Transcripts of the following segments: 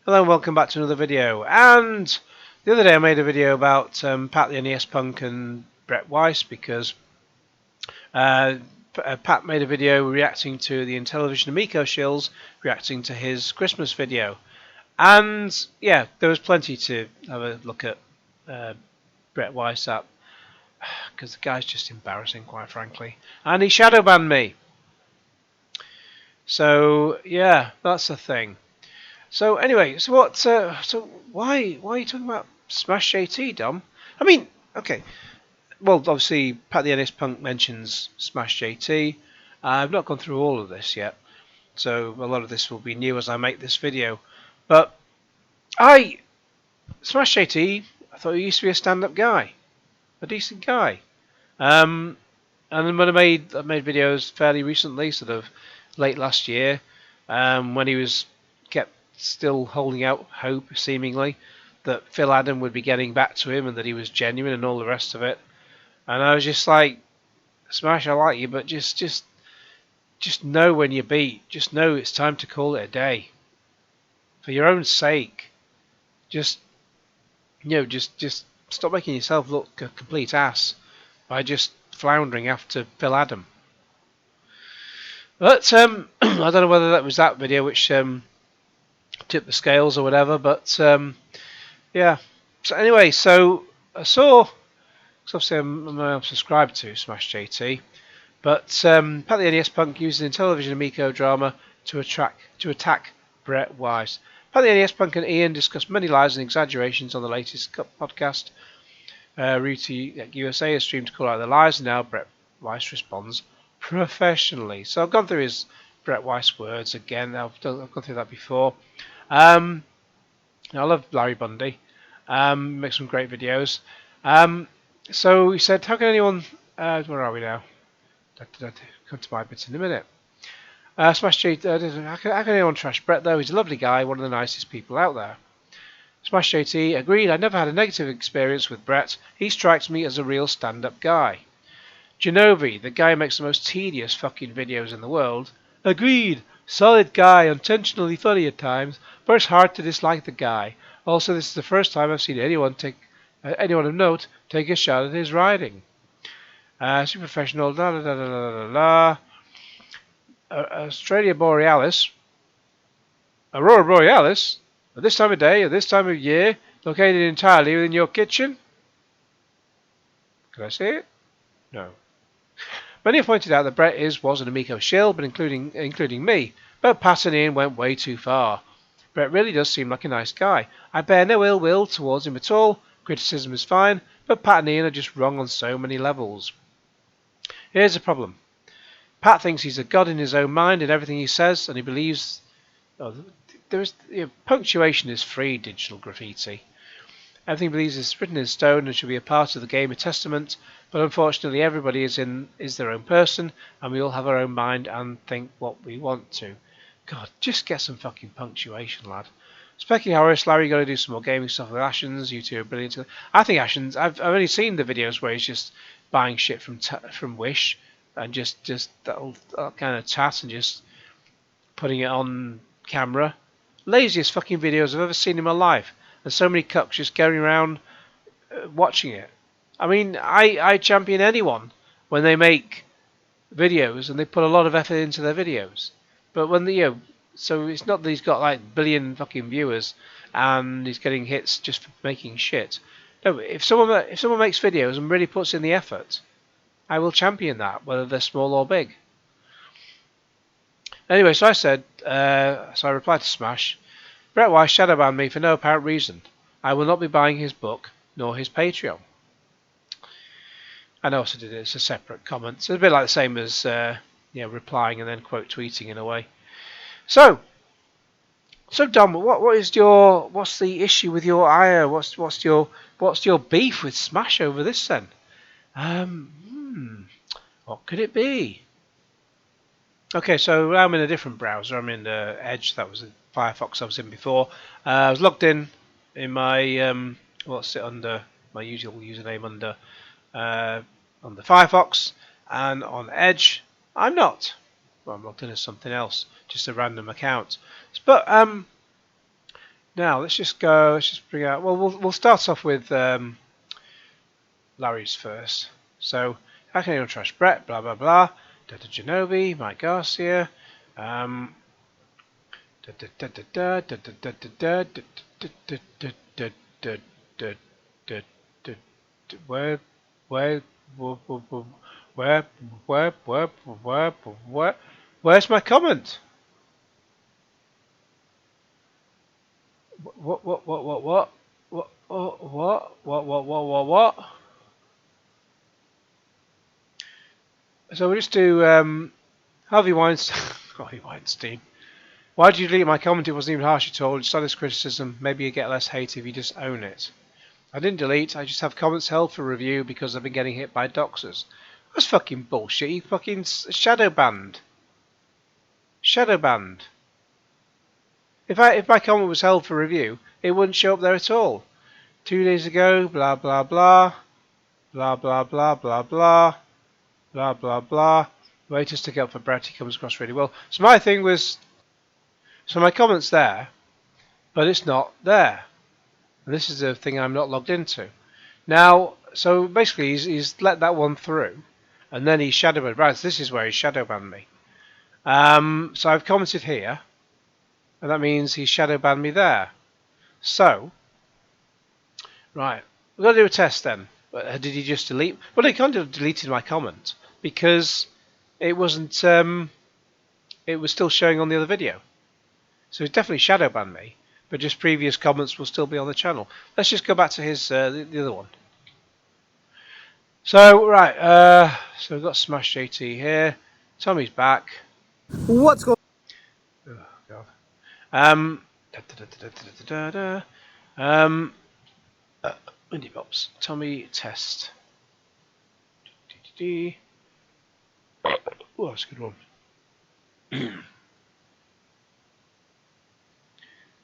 Hello and welcome back to another video. And the other day I made a video about Pat the NES Punk and Brett Weiss because Pat made a video reacting to the Intellivision Amico shills reacting to his Christmas video. And yeah, there was plenty to have a look at Brett Weiss up because the guy's just embarrassing, quite frankly. And he shadow banned me. So yeah, that's the thing. So anyway, so what? So why are you talking about Smash JT, Dom? I mean, okay. Well, obviously, Pat the NS Punk mentions Smash JT. I've not gone through all of this yet, so a lot of this will be new as I make this video. But Smash JT, I thought he used to be a stand-up guy, a decent guy. And then when I made videos fairly recently, sort of late last year, when he was kept still holding out hope, seemingly, that Phil Adam would be getting back to him and that he was genuine and all the rest of it. And I was just like, Smash, I like you, but just know when you beat. Just know it's time to call it a day. For your own sake, just stop making yourself look a complete ass by just floundering after Phil Adam. But I don't know whether that was that video which tipped the scales or whatever. But yeah. So anyway, so I saw. Because obviously I'm subscribed to Smash JT, but Pat the NES Punk uses Intellivision Amico drama to attack Brett Weiss. Pat the NES Punk and Ian discuss many lies and exaggerations on the latest podcast. Ruti USA has streamed to call out the lies, and now Brett Weiss responds professionally. So I've gone through his Brett Weiss words again. I've gone through that before. I love Larry Bundy. Makes some great videos. So he said, how can anyone... where are we now? Come to my bits in a minute. Smash JT... how can anyone trash Brett, though? He's a lovely guy, one of the nicest people out there. Smash JT agreed, I never had a negative experience with Brett. He strikes me as a real stand-up guy. Genovi, the guy who makes the most tedious fucking videos in the world. Agreed. Solid guy, intentionally funny at times, but it's hard to dislike the guy. Also, this is the first time I've seen anyone of note take a shot at his riding. Super professional, la la la la la la. Australia Borealis, Aurora Borealis, at this time of day, at this time of year, located entirely within your kitchen. Can I say it? No. Many have pointed out that Brett was an Amico shill, but including me. But Pat and Ian went way too far. Brett really does seem like a nice guy. I bear no ill will towards him at all. Criticism is fine, but Pat and Ian are just wrong on so many levels. Here's the problem. Pat thinks he's a god in his own mind in everything he says, and he believes punctuation is free digital graffiti. Everything he believes is written in stone and should be a part of the game of testament, but unfortunately everybody is their own person, and we all have our own mind and think what we want to. God, just get some fucking punctuation, lad. Specky Harris, Larry, you got to do some more gaming stuff with Ashens. You two are brilliant. I think Ashens. I've only seen the videos where he's just buying shit from Wish and just that kind of tat and just putting it on camera. Laziest fucking videos I've ever seen in my life. And so many cucks just going around watching it. I mean, I champion anyone when they make videos and they put a lot of effort into their videos. But when so it's not that he's got like a billion fucking viewers and he's getting hits just for making shit. No, if someone makes videos and really puts in the effort, I will champion that, whether they're small or big. Anyway, so I said, so I replied to Smash, Brett Weiss shadow banned me for no apparent reason. I will not be buying his book nor his Patreon. And I also did it as a separate comment. So it's a bit like the same as replying and then quote tweeting in a way. So Dom, what's the issue with your ire? What's your beef with Smash over this then? What could it be? Okay, so I'm in a different browser. I'm in Edge. That was the Firefox I was in before. I was logged in my what's it under my usual username under Firefox, and on Edge I'm not. Well, I'm logged in as something else, just a random account. But Now let's just go. Let's just bring out. Well, we'll start off with Larry's first. So how can anyone trash Brett? Blah blah blah. Dada Genovi, Mike Garcia. Where, where, where, where's my comment? What? So we'll just do Harvey Weinstein. Harvey Weinstein. Why did you delete my comment? It wasn't even harsh at all. Just honest criticism. Maybe you get less hate if you just own it. I didn't delete. I just have comments held for review because I've been getting hit by doxers. That's fucking bullshit. You fucking shadow banned. Shadow banned. If my comment was held for review, it wouldn't show up there at all. 2 days ago, blah blah blah, blah blah blah blah blah, blah blah blah. Way to stick up for Brett. He comes across really well. So my thing was, so my comment's there, but it's not there. And this is the thing I'm not logged into. Now, so basically he's let that one through, and then he shadow banned. Right, so this is where he shadow banned me. So I've commented here, and that means he shadow banned me there. So, right, we're going to do a test then. Did he just delete? Well, he can't have deleted my comment because it wasn't. It was still showing on the other video, so he's definitely shadow banned me. But just previous comments will still be on the channel. Let's just go back to his the other one. So right, so we've got Smash JT here. Tommy's back. What's going? Oh God. Indie Pops. Tommy test. Oh, that's a good one.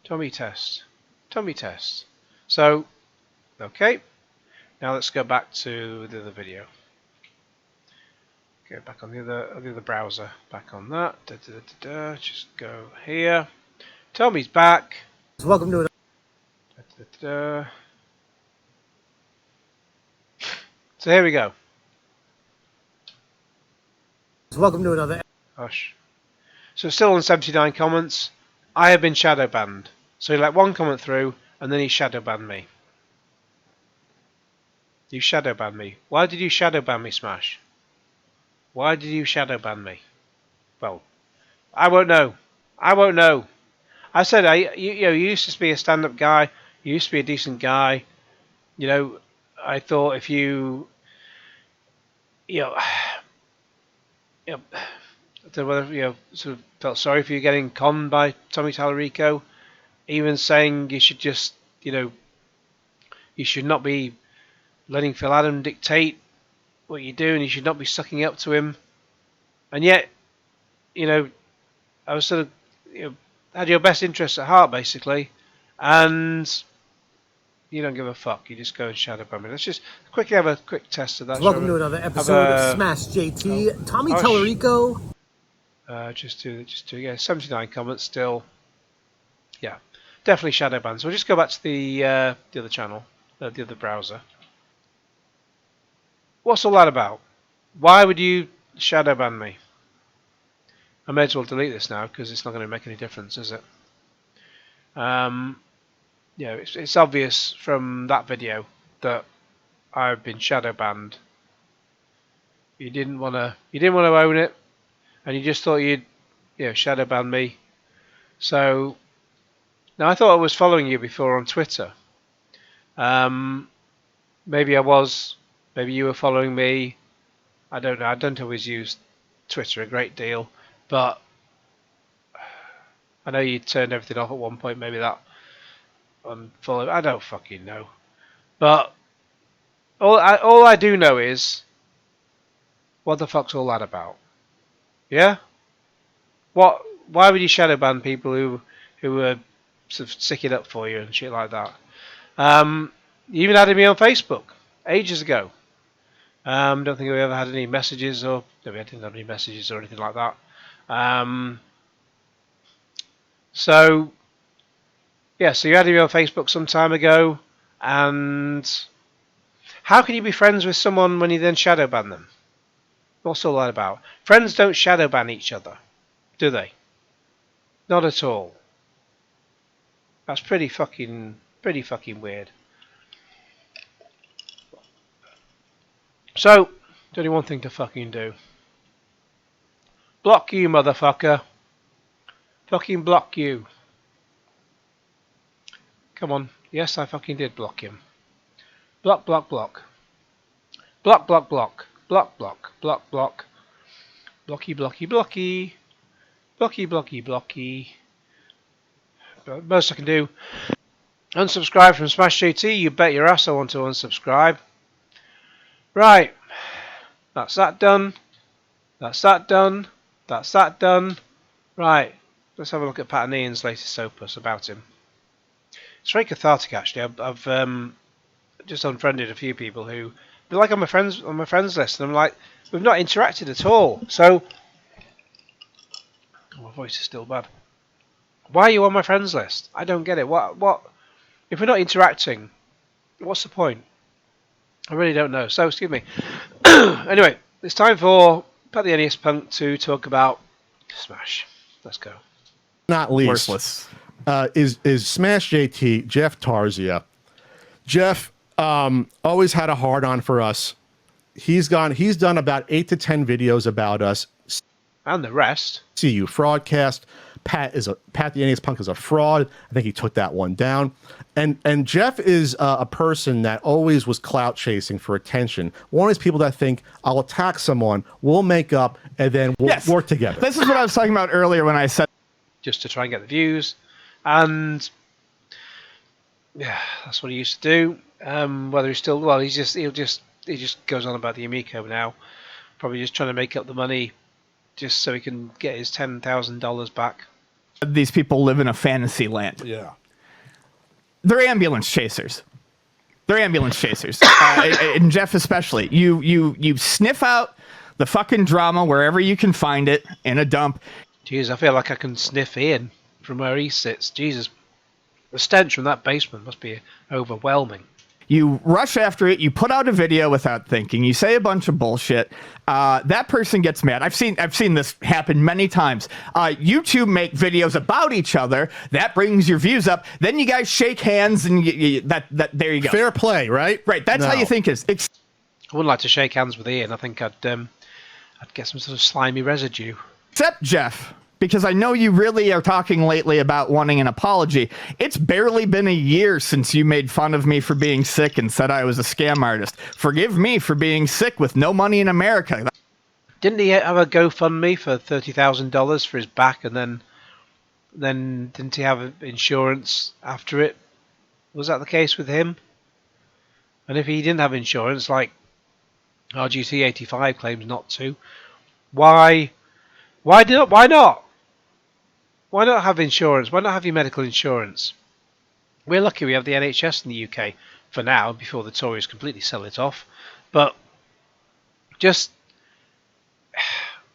Tommy test. Tommy test. So, okay. Now let's go back to the other video. Go back on the other browser. Back on that. Just go here. Tommy's back. Welcome to So here we go. Welcome to another. Hush. So still on 79 comments. I have been shadow banned. So he let one comment through, and then he shadow banned me. You shadow banned me. Why did you shadow ban me, Smash? Why did you shadow ban me? Well, I won't know. I won't know. I said, you used to be a stand-up guy. You used to be a decent guy. You know, I thought if you I don't know whether sort of felt sorry for you getting conned by Tommy Tallarico, even saying you should just you should not be letting Phil Adam dictate what you do, and you should not be sucking up to him. And yet, I was sort of had your best interests at heart basically, and you don't give a fuck. You just go and shadow ban me. Let's just quickly have a quick test of that. Welcome to another episode of Smash JT. Tommy Tallarico. Just do 79 comments still. Yeah, definitely shadow ban. So we'll just go back to the other channel, the other browser. What's all that about? Why would you shadow ban me? I may as well delete this now because it's not going to make any difference, is it? It's obvious from that video that I've been shadow banned. You didn't want to own it, and you just thought you'd shadow ban me. So now I thought I was following you before on Twitter. Maybe I was. Maybe you were following me. I don't know. I don't always use Twitter a great deal, but I know you turned everything off at one point. Maybe that unfollow. I don't fucking know. But all I do know is what the fuck's all that about? Yeah. What? Why would you shadow ban people who were sort of sticking up for you and shit like that? You even added me on Facebook ages ago. Don't think we ever had any messages, or no, we didn't have any messages or anything like that. So Yeah, so you added me on Facebook some time ago, and how can you be friends with someone when you then shadow ban them? What's all that about? Friends don't shadow ban each other, do they? Not at all. That's pretty fucking weird. So, there's only one thing to fucking do. Block you, motherfucker. Fucking block you. Come on. Yes, I fucking did block him. Block, block, block. Block, block, block. Block, block, block, block. Blocky, blocky, blocky. Blocky, blocky, blocky. But most I can do. Unsubscribe from Smash JT. You bet your ass I want to unsubscribe. Right. That's that done. That's that done. That's that done. Right. Let's have a look at Pat and Ian's latest opus about him. It's very cathartic, actually. I've just unfriended a few people who they're like on my friends list, and I'm like, we've not interacted at all. So, oh, my voice is still bad. Why are you on my friends list? I don't get it. What? If we're not interacting, what's the point? I really don't know. So, excuse me. Anyway, it's time for Pat the NES Punk to talk about Smash. Let's go. Not least, Worthless. is Smash JT, Jeff Tarzia. Jeff always had a hard on for us. He's done about 8 to 10 videos about us. And the rest. CU Fraudcast. Pat the NES Punk is a fraud. I think he took that one down. And Jeff is a person that always was clout chasing for attention. One of these people that think, I'll attack someone, we'll make up, and then we'll work together. This is what I was talking about earlier when I said, just to try and get the views, and yeah, that's what he used to do. Whether he's still he just goes on about the Amico now, probably just trying to make up the money, just so he can get his $10,000 back. these people live in a fantasy land. Yeah. They're ambulance chasers. They're ambulance chasers. And Jeff especially. You sniff out the fucking drama wherever you can find it in a dump. Jeez, I feel like I can sniff Ian from where he sits. Jesus, the stench from that basement must be overwhelming. You rush after it. You put out a video without thinking. You say a bunch of bullshit. That person gets mad. I've seen this happen many times. You two make videos about each other. That brings your views up. Then you guys shake hands, and there you go. Fair play, right? Right. That's how you think it is. I wouldn't like to shake hands with Ian. I think I'd get some sort of slimy residue. Except Jeff, because I know you really are talking lately about wanting an apology. It's barely been a year since you made fun of me for being sick and said I was a scam artist. Forgive me for being sick with no money in America. Didn't he have a GoFundMe for $30,000 for his back, and then didn't he have insurance after it? Was that the case with him? And if he didn't have insurance, like RGT85 claims not to, why not? Why not have insurance? Why not have your medical insurance? We're lucky we have the NHS in the UK for now, before the Tories completely sell it off. But just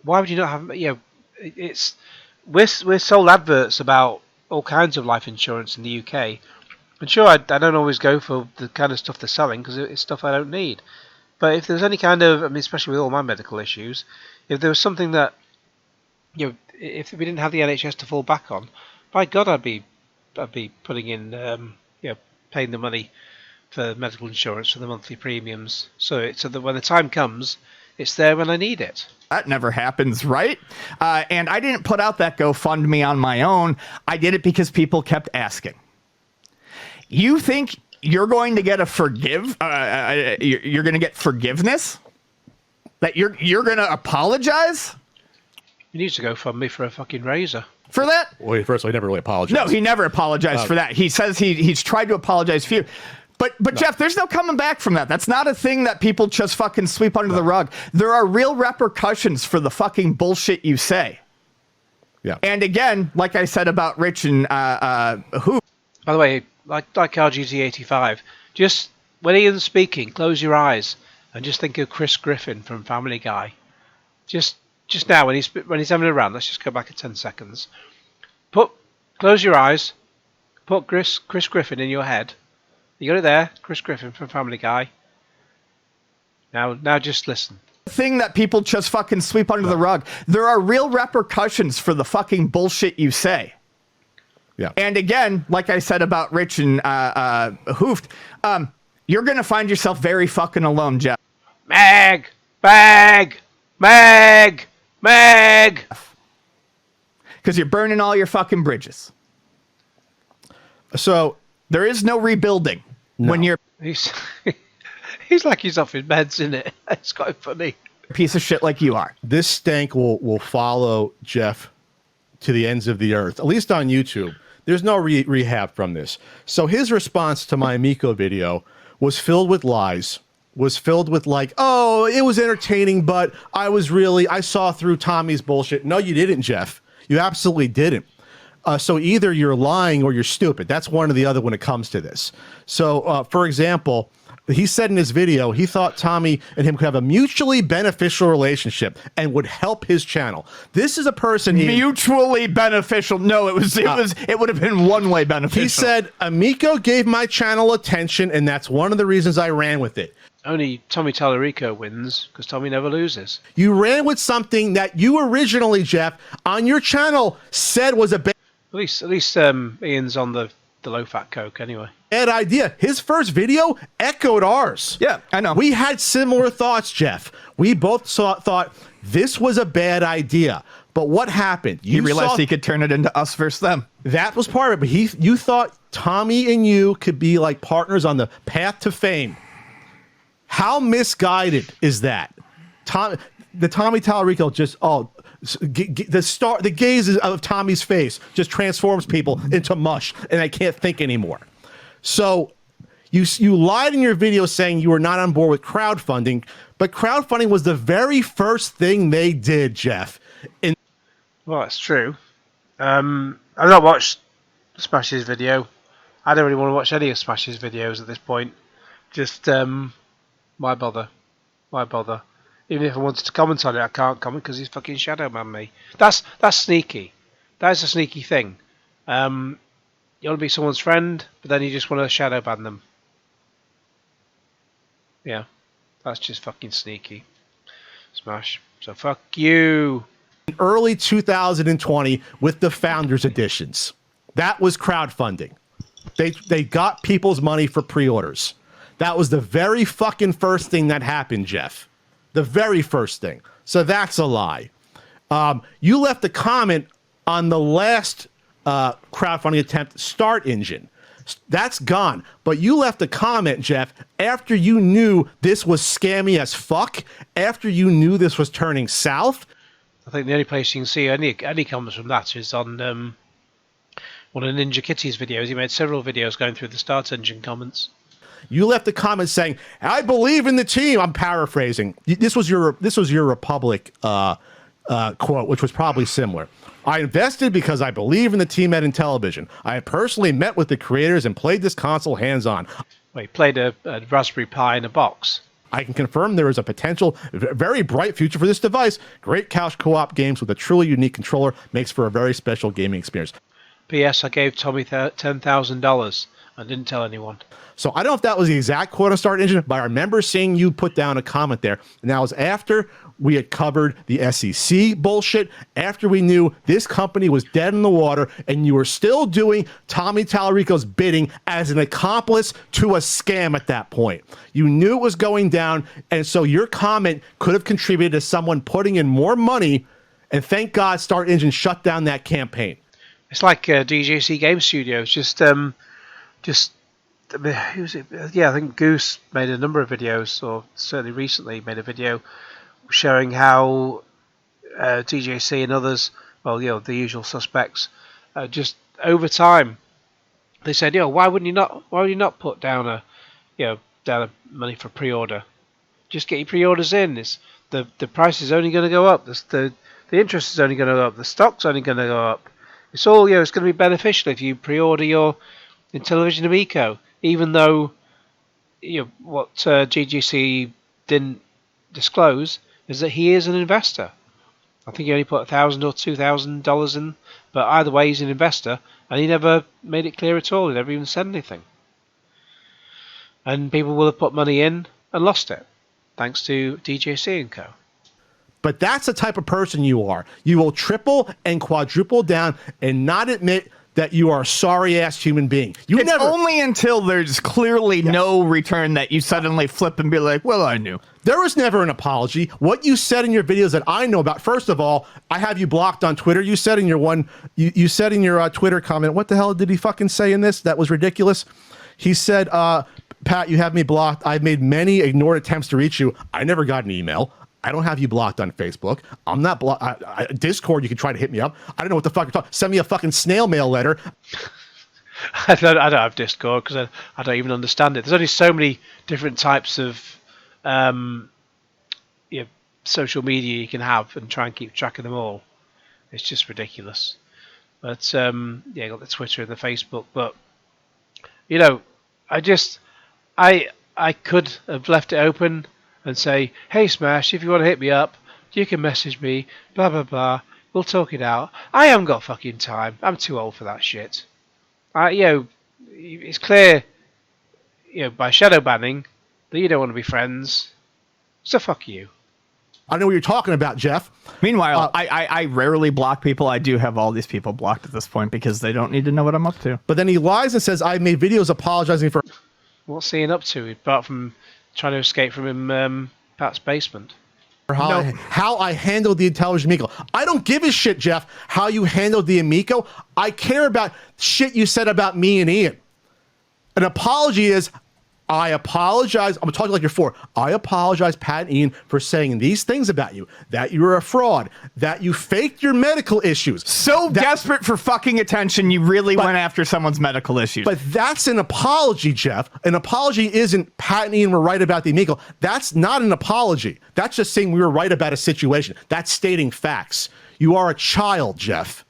why would you not have? You know, we're sold adverts about all kinds of life insurance in the UK. And sure, I don't always go for the kind of stuff they're selling because it's stuff I don't need. But if there's any kind of, I mean, especially with all my medical issues, if there was something that, you know, if we didn't have the NHS to fall back on, by God, I'd be putting in, paying the money for medical insurance for the monthly premiums, so that when the time comes, it's there when I need it. That never happens, right? And I didn't put out that GoFundMe on my own. I did it because people kept asking. You think you're going to get you're going to get forgiveness? That you're going to apologize? He needs to GoFundMe for a fucking razor. For that? Well, first of all, he never really apologized. No, he never apologized for that. He says he's tried to apologize for you. But no. Jeff, there's no coming back from that. That's not a thing that people just fucking sweep under the rug. There are real repercussions for the fucking bullshit you say. Yeah. And again, like I said about Rich and who. By the way, like RGT85, just when Ian's speaking, close your eyes and just think of Chris Griffin from Family Guy. Just now, when he's having a rant, let's just go back at 10 seconds. Close your eyes, Put Chris Griffin in your head. You got it there, Chris Griffin from Family Guy. Now just listen. Thing that people just fucking sweep under the rug. There are real repercussions for the fucking bullshit you say. Yeah. And again, like I said about Rich and Hooft, you're going to find yourself very fucking alone, Jeff. Mag! Because you're burning all your fucking bridges. So there is no rebuilding when you're He's like he's off his meds, isn't it? It's quite funny. a piece of shit like you are. this stank will follow Jeff to the ends of the earth, at least on YouTube. There's no rehab from this. So his response to my Amico video was filled with lies, was filled with like, oh, it was entertaining, but I saw through Tommy's bullshit. No, you didn't, Jeff. You absolutely didn't. So either you're lying or you're stupid. That's one or the other when it comes to this. So, for example, he said in his video he thought Tommy and him could have a mutually beneficial relationship and would help his channel. This is a person Mutually beneficial. No, it would have been one-way beneficial. He said, Amico gave my channel attention, and that's one of the reasons I ran with it. Only Tommy Tallarico wins because Tommy never loses. You ran with something that you originally, Jeff, on your channel said was a bad At least Ian's on the low-fat Coke anyway. idea. His first video echoed ours. Yeah, I know. We had similar thoughts, Jeff. We both thought this was a bad idea. But what happened? He realized he could turn it into us versus them. That was part of it. But you thought Tommy and you could be like partners on the path to fame. How misguided is that? The Tommy Tallarico just the gaze of Tommy's face just transforms people into mush, and I can't think anymore. So you lied in your video saying you were not on board with crowdfunding, but crowdfunding was the very first thing they did, Jeff. Well, that's true. I've not watched Smash's video. I don't really want to watch any of Smash's videos at this point. Just why bother? Why bother? Even if I wanted to comment on it, I can't comment because he's fucking shadow banned me. That's sneaky. That's a sneaky thing. You want to be someone's friend, but then you just want to shadow ban them. Yeah, that's just fucking sneaky. Smash. So fuck you. Early 2020 with the Founders Editions. That was crowdfunding. They got people's money for pre-orders. That was the very fucking first thing that happened, Jeff. The very first thing. So that's a lie. You left a comment on the last crowdfunding attempt, Start Engine. That's gone. But you left a comment, Jeff, after you knew this was scammy as fuck, after you knew this was turning south. I think the only place you can see any comments from that is on one of Ninja Kitty's videos. He made several videos going through the Start Engine comments. You left a comment saying, "I believe in the team." I'm paraphrasing. This was your Republic quote, which was probably similar. "I invested because I believe in the team at Intellivision. I personally met with the creators and played this console hands-on." Well, he played a Raspberry Pi in a box. "I can confirm there is a potential very bright future for this device. Great couch co-op games with a truly unique controller makes for a very special gaming experience. P.S. I gave Tommy $10,000 and didn't tell anyone." So I don't know if that was the exact quote on Start Engine, but I remember seeing you put down a comment there. And that was after we had covered the SEC bullshit, after we knew this company was dead in the water, and you were still doing Tommy Tallarico's bidding as an accomplice to a scam at that point. You knew it was going down, and so your comment could have contributed to someone putting in more money, and thank God Start Engine shut down that campaign. It's like DJC Game Studios, who was it? Yeah, I think Goose made a number of videos, or certainly recently made a video showing how DJC and others, well, the usual suspects, just over time, they said, why would you not put down money for pre-order? Just get your pre-orders in. The price is only going to go up. The interest is only going to go up. The stock's only going to go up. It's all, it's going to be beneficial if you pre-order your Intellivision Amico. Even though, what GGC didn't disclose is that he is an investor. I think he only put $1,000 or $2,000 in But either way, he's an investor, and he never made it clear at all. He never even said anything. And people will have put money in and lost it, thanks to DJC and Co. But that's the type of person you are. You will triple and quadruple down and not admit that you are a sorry-ass human being. It's only until there's clearly no return that you suddenly flip and be like, well, I knew. There was never an apology. What you said in your videos that I know about, first of all, I have you blocked on Twitter. You said in your you said in your Twitter comment, what the hell did he fucking say in this? That was ridiculous. He said, Pat, you have me blocked. I've made many ignored attempts to reach you. I never got an email. I don't have you blocked on Facebook. I'm not blocked. Discord, you can try to hit me up. I don't know what the fuck you're talking. Send me a fucking snail mail letter. I don't have Discord because I don't even understand it. There's only so many different types of social media you can have and try and keep track of them all. It's just ridiculous. But you got the Twitter and the Facebook. But I could have left it open and say, hey Smash, if you want to hit me up, you can message me, blah blah blah, we'll talk it out. I haven't got fucking time. I'm too old for that shit. It's clear, by shadow banning that you don't want to be friends. So fuck you. I know what you're talking about, Jeff. Meanwhile, I rarely block people. I do have all these people blocked at this point because they don't need to know what I'm up to. But then he lies and says, I made videos apologizing for... What's he up to, apart from trying to escape from him, Pat's basement? How I handled the Intelligent Amico. I don't give a shit, Jeff, how you handled the Amico. I care about shit you said about me and Ian. An apology is, I apologize. I'm talking like you're four. I apologize, Pat and Ian, for saying these things about you. That you were a fraud. That you faked your medical issues. Desperate for fucking attention, you really went after someone's medical issues. But that's an apology, Jeff. An apology isn't Pat and Ian were right about the Amico. That's not an apology. That's just saying we were right about a situation. That's stating facts. You are a child, Jeff.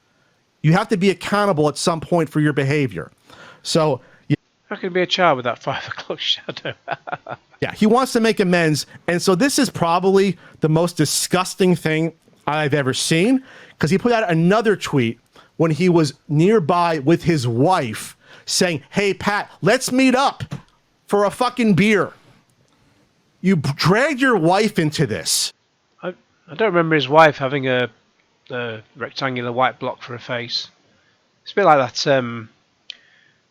You have to be accountable at some point for your behavior. So... How can be a child with that 5 o'clock shadow? Yeah, he wants to make amends. And so this is probably the most disgusting thing I've ever seen, because he put out another tweet when he was nearby with his wife saying, hey, Pat, let's meet up for a fucking beer. You dragged your wife into this. I don't remember his wife having a rectangular white block for a face. It's a bit like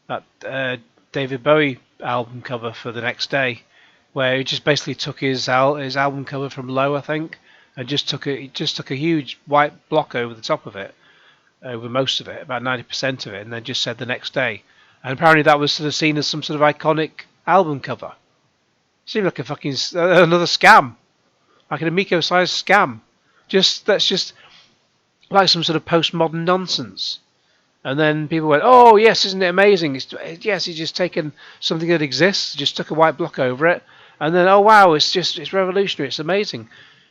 that David Bowie album cover for The Next Day, where he just basically took his album cover from Low, I think, and just took a huge white block over the top of it, over most of it, about 90% of it, and then just said The Next Day. And apparently that was sort of seen as some sort of iconic album cover. Seemed like a fucking another scam, like an Amico-sized scam. That's just like some sort of postmodern nonsense. And then people went, oh, yes, isn't it amazing? Yes, he's just taken something that exists, just took a white block over it, and then, oh, wow, it's revolutionary, it's amazing.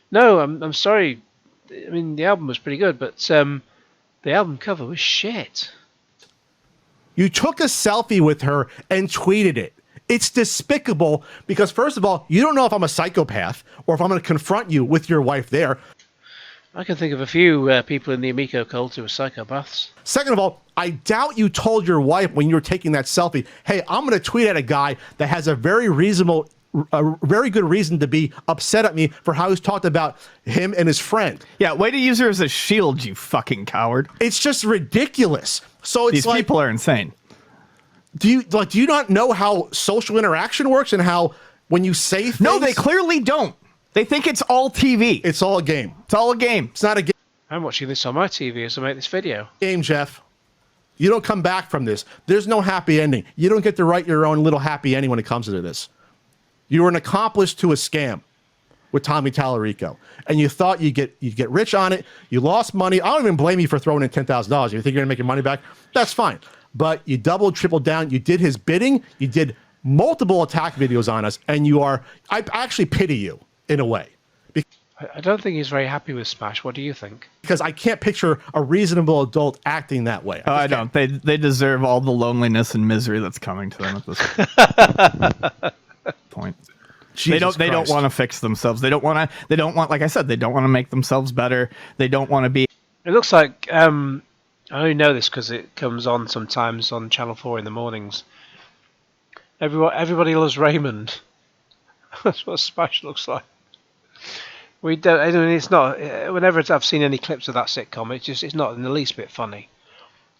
No, I'm sorry. I mean, the album was pretty good, but the album cover was shit. You took a selfie with her and tweeted it. It's despicable because, first of all, you don't know if I'm a psychopath or if I'm going to confront you with your wife there. I can think of a few people in the Amico cult who are psychopaths. Second of all, I doubt you told your wife when you were taking that selfie, hey, I'm going to tweet at a guy that has a very good reason to be upset at me for how he's talked about him and his friend. Yeah, way to use her as a shield, you fucking coward. It's just ridiculous. So it's These people are insane. Do you not know how social interaction works and how when you say things? No, they clearly don't. They think it's all TV. It's all a game. It's all a game. It's not a game. I'm watching this on my TV as I make this video. Game, Jeff. You don't come back from this. There's no happy ending. You don't get to write your own little happy ending when it comes to this. You were an accomplice to a scam with Tommy Tallarico, and you thought you'd get rich on it. You lost money. I don't even blame you for throwing in $10,000. You think you're gonna make your money back? That's fine. But you doubled, tripled down. You did his bidding. You did multiple attack videos on us, and I actually pity you in a way. I don't think he's very happy with Smash. What do you think? Because I can't picture a reasonable adult acting that way. I don't. They deserve all the loneliness and misery that's coming to them at this point. They don't want to fix themselves. They don't want, like I said, they don't want to make themselves better. They don't want to be. It looks like I I only know this because it comes on sometimes on Channel 4 in the mornings. Everybody loves Raymond. That's what Smash looks like. We don't. I mean, it's not. Whenever I've seen any clips of that sitcom, it's not in the least bit funny.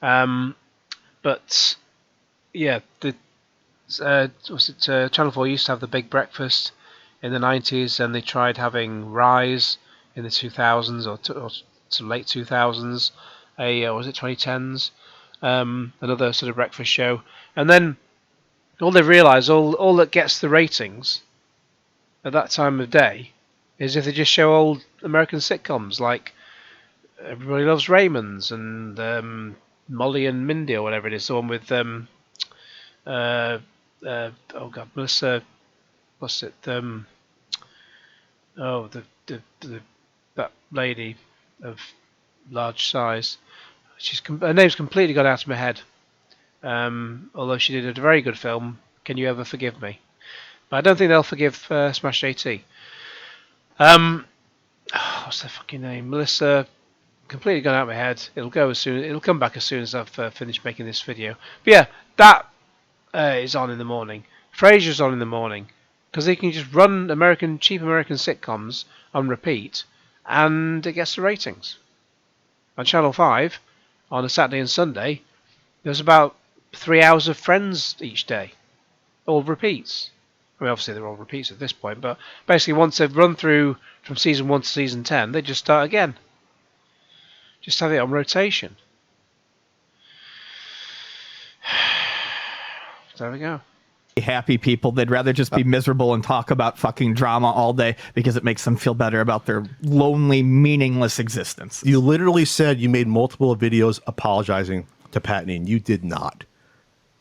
But yeah, Channel 4 used to have the Big Breakfast in the 90s, and they tried having Rise in the 2000s or to late 2000s. Was it 2010s? Another sort of breakfast show, and then all they realised, all that gets the ratings at that time of day is if they just show old American sitcoms like Everybody Loves Raymond's and Molly and Mindy or whatever it is, the one with oh god, Melissa, what's it? The that lady of large size. Her name's completely gone out of my head. Although she did a very good film, Can You Ever Forgive Me? But I don't think they'll forgive Smash JT. What's their fucking name? Melissa. Completely gone out of my head. It'll come back as soon as I've finished making this video. But yeah, that is on in the morning. Frasier's on in the morning because they can just run cheap American sitcoms on repeat, and it gets the ratings. On Channel 5, on a Saturday and Sunday, there's about 3 hours of Friends each day, all repeats. I mean, obviously they're all repeats at this point, but basically once they've run through from season 1 to season 10, they just start again. Just have it on rotation. There we go. Happy people, they'd rather just be miserable and talk about fucking drama all day because it makes them feel better about their lonely, meaningless existence. You literally said you made multiple videos apologizing to Pat Neen. You did not.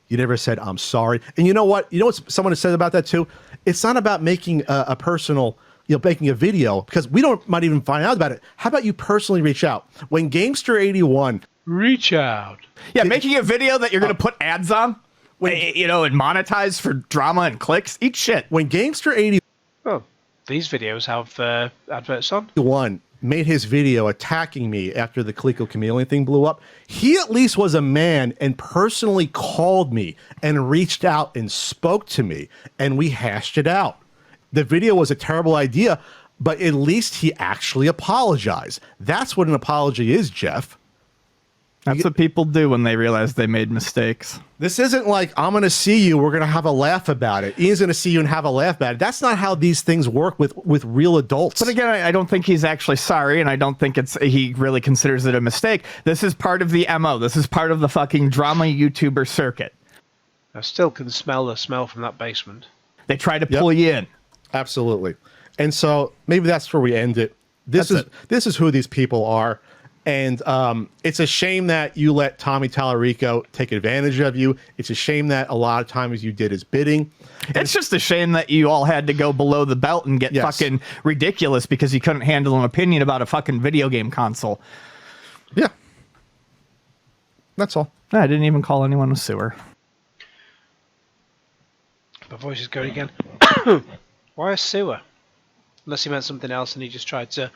You never said, I'm sorry. And you know what? You know what someone has said about that too? It's not about making a personal, making a video, because we might even find out about it. How about you personally reach out? When Gamester81... Reach out. Yeah, making a video that you're going to put ads on, and monetize for drama and clicks. Eat shit. When Gamester81... Oh, these videos have adverts on. Made his video attacking me after the Coleco Chameleon thing blew up, he at least was a man and personally called me and reached out and spoke to me, and we hashed it out. The video was a terrible idea, but at least he actually apologized. That's what an apology is, Jeff. That's what people do when they realize they made mistakes. This isn't like, I'm going to see you, we're going to have a laugh about it. Ian's going to see you and have a laugh about it. That's not how these things work with real adults. But again, I don't think he's actually sorry, and I don't think he really considers it a mistake. This is part of the MO. This is part of the fucking drama YouTuber circuit. I still can smell the smell from that basement. They try to pull you in. Absolutely. And so maybe that's where we end it. This is who these people are. And it's a shame that you let Tommy Tallarico take advantage of you. It's a shame that a lot of times you did his bidding. It's just a shame that you all had to go below the belt and get fucking ridiculous because you couldn't handle an opinion about a fucking video game console. Yeah. That's all. I didn't even call anyone a sewer. My voice is going again. Why a sewer? Unless he meant something else and he just tried to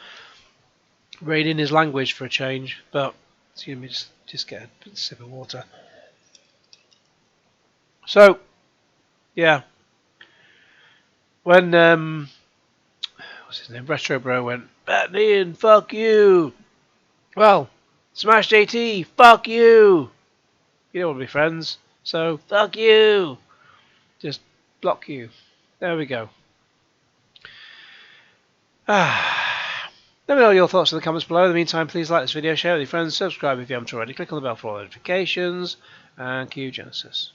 rein in his language for a change. But excuse me, just get a sip of water. So, yeah. When what's his name? Retro Bro went, Batman, fuck you. Well, Smash JT, fuck you. You don't want to be friends, so fuck you. Just block you. There we go. Let me know your thoughts in the comments below. In the meantime, please like this video, share it with your friends, subscribe if you haven't already, click on the bell for all notifications, and cue Genesis.